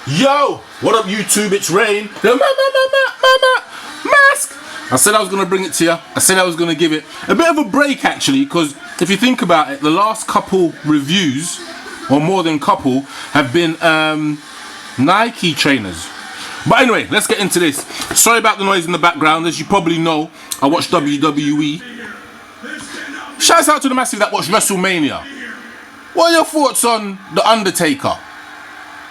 Yo, what up YouTube, it's Rain. The mask. I said I was going to bring it to you. I said I was going to give it a bit of a break actually, because if you think about it, the last couple reviews, or more than couple, have been Nike trainers. But anyway, let's get into this. Sorry about the noise in the background. As you probably know, I watch WWE. Shouts out to the massive that watched WrestleMania. What are your thoughts on The Undertaker?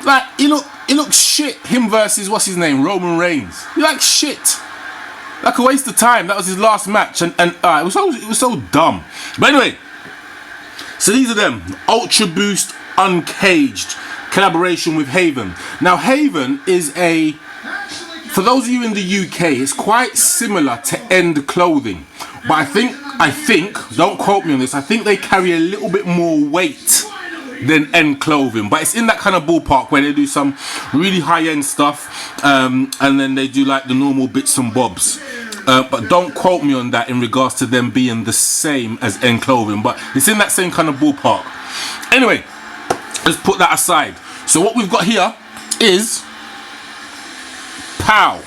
Like, he looks shit. Him versus, what's his name, Roman Reigns. He like shit. Like a waste of time. That was his last match, and it was so dumb. But anyway, so these are them. Ultra Boost Uncaged collaboration with Haven. Now Haven is for those of you in the UK, it's quite similar to End Clothing, but I think, don't quote me on this, I think they carry a little bit more weight than End Clothing, but it's in that kind of ballpark where they do some really high-end stuff, and then they do like the normal bits and bobs. But don't quote me on that in regards to them being the same as End Clothing, but it's in that same kind of ballpark. Anyway, let's put that aside. So what we've got here is POW.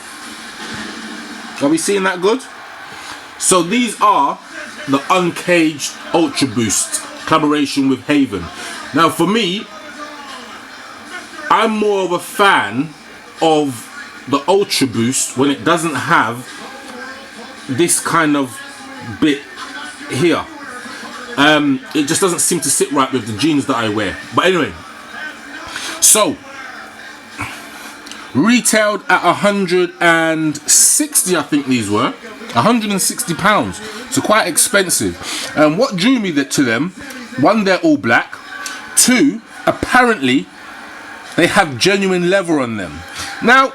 Are we seeing that good? So these are the Uncaged Ultra Boost collaboration with Haven. Now for me, I'm more of a fan of the Ultra Boost when it doesn't have this kind of bit here. It just doesn't seem to sit right with the jeans that I wear. But anyway, so retailed at 160, I think these were £160, so quite expensive. And what drew me to them, one, they're all black. Two, apparently they have genuine leather on them. Now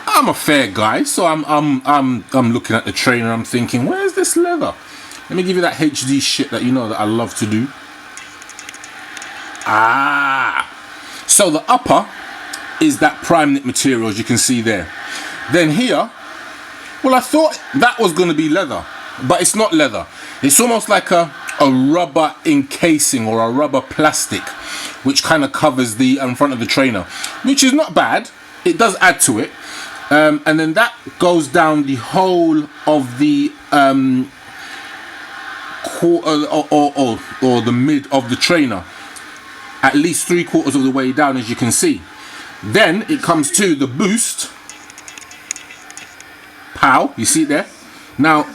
I'm a fair guy, so I'm looking at the trainer, I'm thinking, where's this leather? Let me give you that HD shit that you know that I love to do. So the upper is that prime knit material, as you can see there. Then here, well, I thought that was going to be leather, but it's not leather. It's almost like a rubber encasing or a rubber plastic, which kind of covers the front of the trainer, which is not bad. It does add to it. And then that goes down the whole of the quarter or the mid of the trainer, at least 3/4 of the way down, as you can see. Then it comes to the Boost POW, you see it there. Now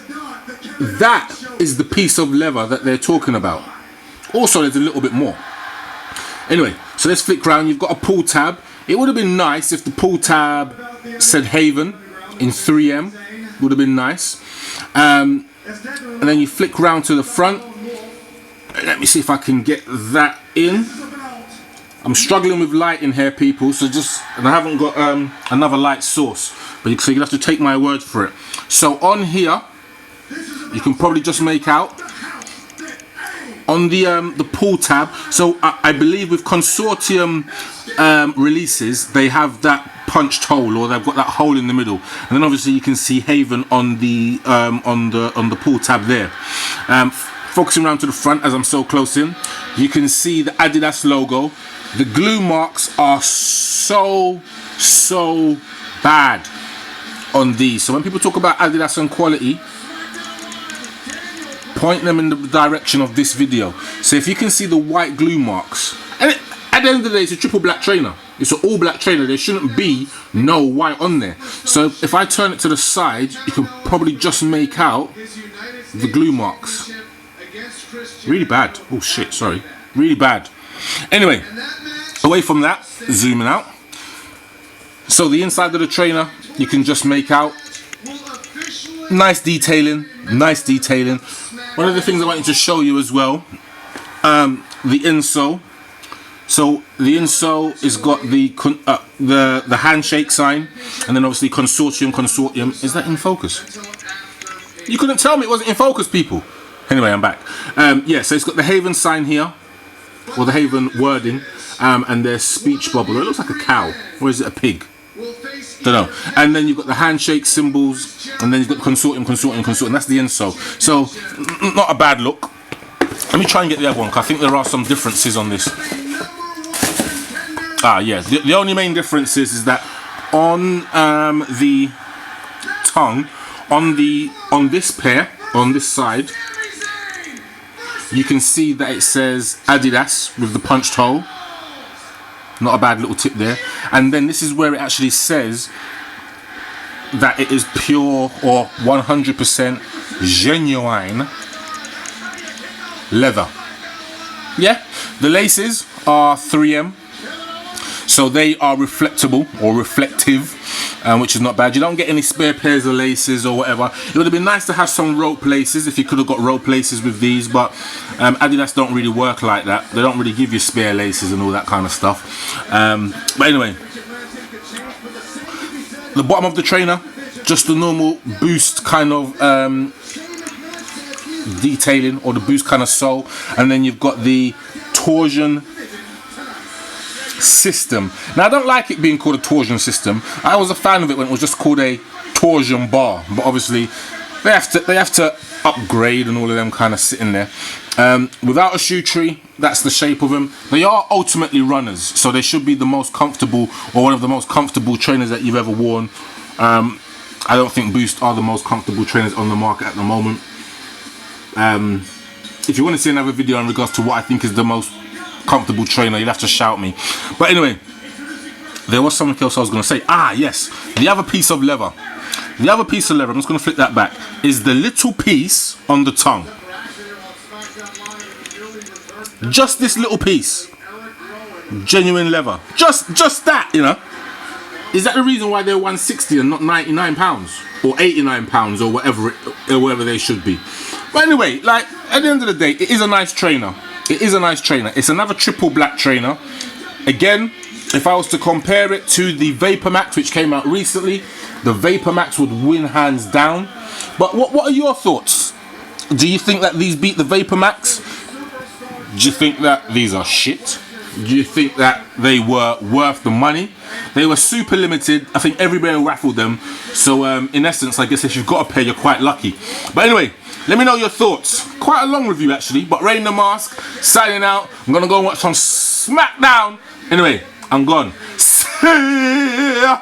that is the piece of leather that they're talking about. Also there's a little bit more. Anyway, so let's flick round. You've got a pull tab. It would have been nice if the pull tab said Haven in 3M. Would have been nice. And then you flick round to the front. Let me see if I can get that in. I'm struggling with light in here, people, so and I haven't got another light source, but so you'll have to take my word for it. So on here, you can probably just make out on the pull tab. So I believe with Consortium releases, they have that punched hole, or they've got that hole in the middle, and then obviously you can see Haven on the pull tab there. Focusing around to the front, as I'm so close in, you can see the Adidas logo. The glue marks are so bad on these. So when people talk about Adidas and quality, point them in the direction of this video. So if you can see the white glue marks, and at the end of the day, it's a triple black trainer. It's an all black trainer. There shouldn't be no white on there. So if I turn it to the side, you can probably just make out the glue marks. Really bad. Oh shit, sorry. Really bad. Anyway, away from that, zooming out. So the inside of the trainer, you can just make out nice detailing. One of the things I wanted to show you as well, the insole. So the insole has got the handshake sign, and then obviously Consortium. Is that in focus? You couldn't tell me it wasn't in focus, people. Anyway, I'm back. Yeah, so it's got the Haven sign here, or the Haven wording, and their speech bubble. It looks like a cow, or is it a pig? Don't know. And then you've got the handshake symbols, and then you've got Consortium. That's the insole. So not a bad look. Let me try and get the other one, because I think there are some differences on this. Yes. The only main difference is that on the tongue, on this pair, on this side, you can see that it says Adidas with the punched hole. Not a bad little tip there. And then this is where it actually says that it is pure or 100% genuine leather. Yeah, the laces are 3M, so they are reflectable or reflective, which is not bad. You don't get any spare pairs of laces or whatever. It would have been nice to have some rope laces if you could have got rope laces with these, but Adidas don't really work like that. They don't really give you spare laces and all that kind of stuff. But anyway, the bottom of the trainer, just the normal Boost kind of detailing, or the Boost kind of sole, and then you've got the torsion system. Now I don't like it being called a torsion system. I was a fan of it when it was just called a torsion bar, but obviously they have to upgrade and all of them kind of sitting there. Without a shoe tree, that's the shape of them. They are ultimately runners, so they should be the most comfortable, or one of the most comfortable trainers that you've ever worn. I don't think Boost are the most comfortable trainers on the market at the moment. If you want to see another video in regards to what I think is the most comfortable trainer, you'll have to shout me. But anyway, there was something else I was going to say. Yes, the other piece of leather. The other piece of leather, I'm just going to flip that back, is the little piece on the tongue. Just this little piece. Genuine leather. Just that, you know. Is that the reason why they're 160 and not £99 or £89 or whatever they should be? But anyway, like, at the end of the day, it is a nice trainer. It is a nice trainer. It's another triple black trainer. Again, if I was to compare it to the Vapor Max, which came out recently, the Vapor Max would win hands down. But what are your thoughts? Do you think that these beat the Vapor Max? Do you think that these are shit? Do you think that they were worth the money? They were super limited. I think everybody raffled them. So in essence, I guess if you've got a pair, you're quite lucky. But anyway, let me know your thoughts. Quite a long review actually, but Rain the Mask, signing out. I'm gonna go and watch some SmackDown. Anyway, I'm gone. See ya.